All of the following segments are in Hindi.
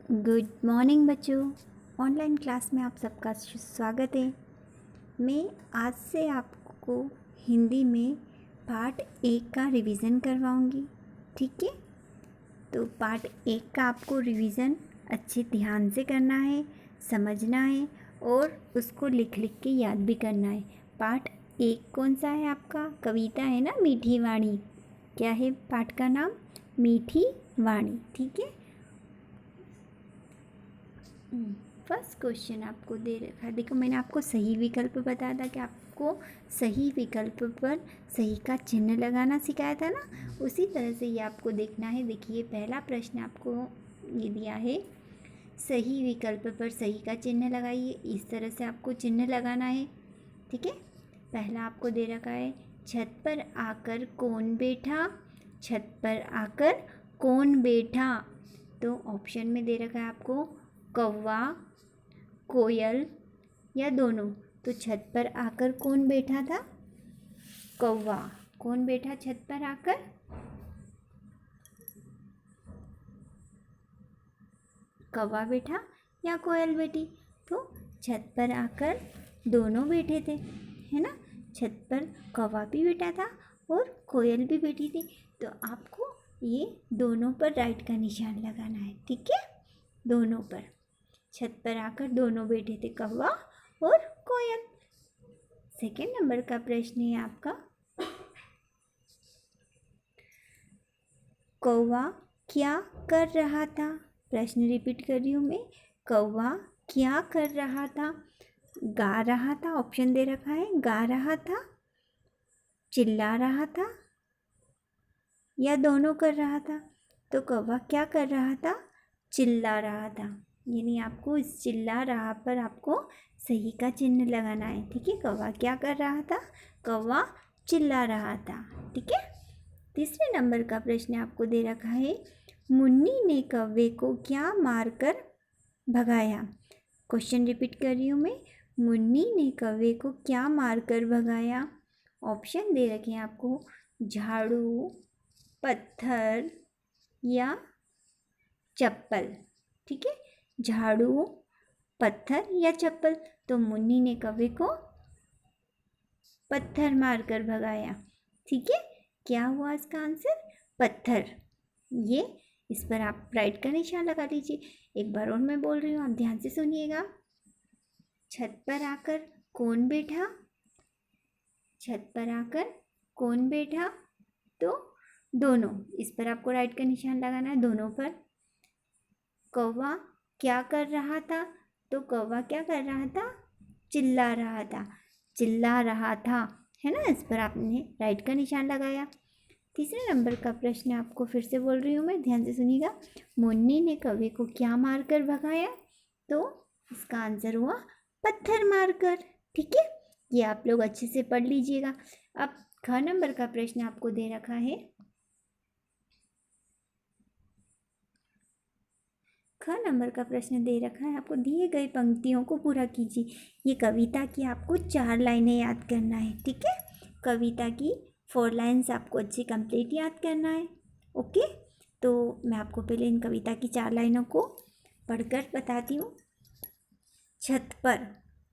गुड मॉर्निंग बच्चों। ऑनलाइन क्लास में आप सबका स्वागत है। मैं आज से आपको हिंदी में पार्ट 1 का रिवीजन करवाऊंगी। ठीक है, तो पार्ट 1 का आपको रिवीजन अच्छे ध्यान से करना है, समझना है और उसको लिख लिख के याद भी करना है। पार्ट 1 कौन सा है आपका? कविता है ना, मीठी वाणी। क्या है पाठ का नाम? मीठी वाणी। ठीक है, फर्स्ट क्वेश्चन आपको दे रखा है। देखो, मैंने आपको सही विकल्प बताया था कि आपको सही विकल्प पर सही का चिन्ह लगाना सिखाया था ना, उसी तरह से ये आपको देखना है। देखिए, पहला प्रश्न आपको ये दिया है, सही विकल्प पर सही का चिन्ह लगाइए। इस तरह से आपको चिन्ह लगाना है। ठीक है, पहला आपको दे रखा है, छत पर आकर कौन बैठा। छत पर आकर कौन बैठा, तो ऑप्शन में दे रखा है आपको कौवा, कोयल या दोनों। तो छत पर आकर कौन बैठा था? कौवा। कौन बैठा छत पर आकर? कौवा बैठा या कोयल बैठी? तो छत पर आकर दोनों बैठे थे, है ना। छत पर कौवा भी बैठा था और कोयल भी बैठी थी। तो आपको ये दोनों पर राइट का निशान लगाना है। ठीक है, दोनों पर। छत पर आकर दोनों बैठे थे, कौवा और कोयल। सेकेंड नंबर का प्रश्न है आपका, कौवा क्या कर रहा था। प्रश्न रिपीट कर रही हूँ मैं, कौवा क्या कर रहा था? गा रहा था, ऑप्शन दे रखा है, गा रहा था, चिल्ला रहा था या दोनों कर रहा था। तो कौवा क्या कर रहा था? चिल्ला रहा था। यानी आपको इस चिल्ला रहा पर आपको सही का चिन्ह लगाना है। ठीक है, कौवा क्या कर रहा था? कौवा चिल्ला रहा था। ठीक है, तीसरे नंबर का प्रश्न आपको दे रखा है, मुन्नी ने कौवे को क्या मारकर भगाया। क्वेश्चन रिपीट कर रही हूँ मैं, मुन्नी ने कौवे को क्या मारकर भगाया। ऑप्शन दे रखे हैं आपको, झाड़ू, पत्थर या चप्पल। ठीक है, झाड़ू, पत्थर या चप्पल। तो मुन्नी ने कौवे को पत्थर मारकर भगाया। ठीक है, क्या हुआ इसका आंसर? पत्थर। ये इस पर आप राइट का निशान लगा लीजिए। एक बार और मैं बोल रही हूँ, आप ध्यान से सुनिएगा। छत पर आकर कौन बैठा? छत पर आकर कौन बैठा? तो दोनों। इस पर आपको राइट का निशान लगाना है, दोनों पर। कौवा क्या कर रहा था? तो कौवा क्या कर रहा था? चिल्ला रहा था। चिल्ला रहा था, है ना। इस पर आपने राइट का निशान लगाया। तीसरे नंबर का प्रश्न आपको फिर से बोल रही हूँ मैं, ध्यान से सुनिएगा। मुन्नी ने कौवे को क्या मारकर भगाया? तो इसका आंसर हुआ पत्थर मारकर। ठीक है, ये आप लोग अच्छे से पढ़ लीजिएगा। अब ख नंबर का प्रश्न आपको दे रखा है, ख नंबर का प्रश्न दे रखा है आपको, दिए गए पंक्तियों को पूरा कीजिए। ये कविता की आपको 4 लाइनें याद करना है। ठीक है, कविता की 4 लाइन्स आपको अच्छी कंप्लीट याद करना है। ओके, तो मैं आपको पहले इन कविता की 4 लाइनों को पढ़कर बताती हूँ। छत पर,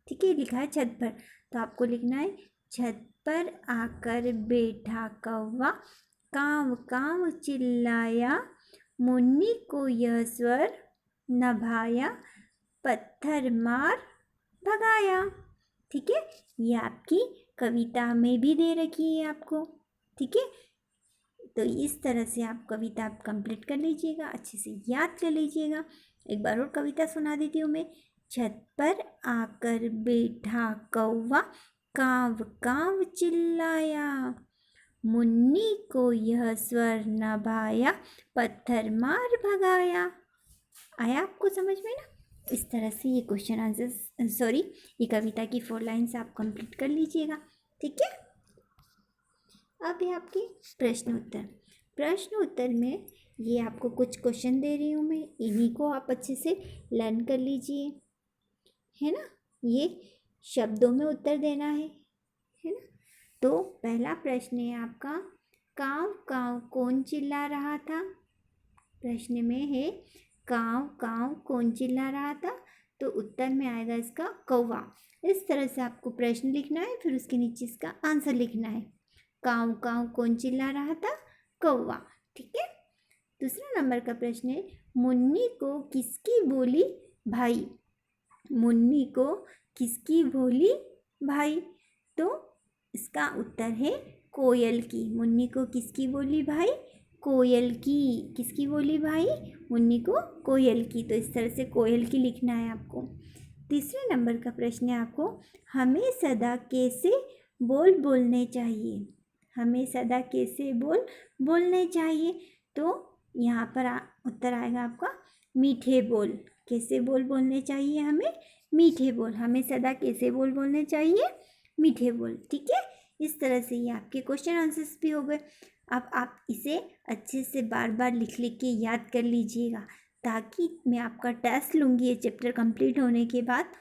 ठीक है, लिखा है छत पर, तो आपको लिखना है, छत पर आकर बैठा कौवा, काव काव चिल्लाया, मुन्नी को यह स्वर न भाया, पत्थर मार भगाया। ठीक है, ये आपकी कविता में भी दे रखी है आपको। ठीक है, तो इस तरह से आप कविता कंप्लीट कर लीजिएगा, अच्छे से याद कर लीजिएगा। एक बार और कविता सुना देती हूँ मैं। छत पर आकर बैठा कौवा, काव काव चिल्लाया, मुन्नी को यह स्वर न भाया, पत्थर मार भगाया। आया आपको समझ में ना? इस तरह से ये क्वेश्चन आंसर ये कविता की 4 लाइन्स आप कंप्लीट कर लीजिएगा। ठीक है, अब है आपके प्रश्न उत्तर। प्रश्न उत्तर में ये आपको कुछ क्वेश्चन दे रही हूँ मैं, इन्हीं को आप अच्छे से लर्न कर लीजिए, है ना। ये शब्दों में उत्तर देना है ना। तो पहला प्रश्न है आपका, काव काव कौन चिल्ला रहा था? प्रश्न में है, काव काव कौन चिल्ला रहा था, तो उत्तर में आएगा इसका कौवा। इस तरह से आपको प्रश्न लिखना है, फिर उसके नीचे इसका आंसर लिखना है। काव काव कौन चिल्ला रहा था, कौवा। ठीक है। दूसरा नंबर का प्रश्न है, मुन्नी को किसकी बोली भाई। मुन्नी को किसकी बोली भाई, तो इसका उत्तर है कोयल की। मुन्नी को किसकी बोली भाई, कोयल की। किसकी बोली भाई, मुन्नी को कोयल की। तो इस तरह से कोयल की लिखना है आपको। तीसरे नंबर का प्रश्न है आपको, हमें सदा कैसे बोल बोलने चाहिए। हमें सदा कैसे बोल बोलने चाहिए, तो यहाँ पर उत्तर आएगा आपका मीठे बोल। कैसे बोल बोलने चाहिए हमें, मीठे बोल। हमें सदा कैसे बोल बोलने चाहिए, मीठे बोल। ठीक है। इस तरह से ये आपके क्वेश्चन आंसर्स भी हो गए। अब आप इसे अच्छे से बार बार लिख लिख के याद कर लीजिएगा, ताकि मैं आपका टेस्ट लूँगी ये चैप्टर कंप्लीट होने के बाद,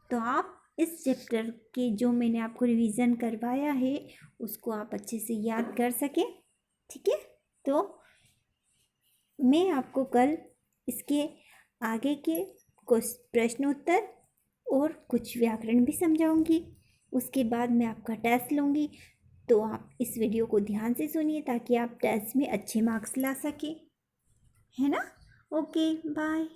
तो आप इस चैप्टर के जो मैंने आपको रिवीजन करवाया है उसको आप अच्छे से याद कर सकें। ठीक है। तो मैं आपको कल इसके आगे के कुछ प्रश्नोत्तर और कुछ व्याकरण भी समझाऊंगी। उसके बाद मैं आपका टेस्ट लूँगी, तो आप इस वीडियो को ध्यान से सुनिए ताकि आप टेस्ट में अच्छे मार्क्स ला सकें, है ना। Okay, bye.